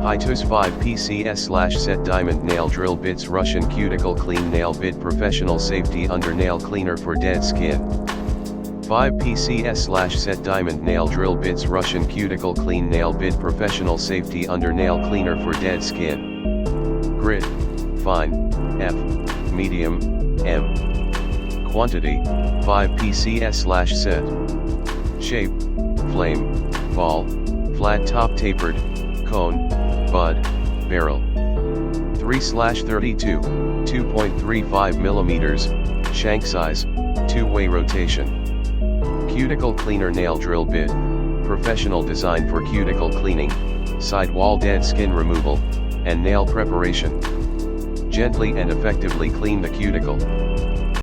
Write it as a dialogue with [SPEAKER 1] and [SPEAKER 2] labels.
[SPEAKER 1] HYTOOS 5Pcs set diamond nail drill bits Russian cuticle clean nail bit professional safety under nail cleaner for dead skin. 5Pcs set diamond nail drill bits Russian cuticle clean nail bit professional safety under nail cleaner for dead skin. Grit, fine, F, medium, M. Quantity, 5Pcs set. Shape, flame, ball, flat top tapered, cone, bud, barrel. 3/32, 2.35 mm, shank size, two-way rotation. Cuticle cleaner nail drill bit, professional design for cuticle cleaning, sidewall dead skin removal, and nail preparation. Gently and effectively clean the cuticle.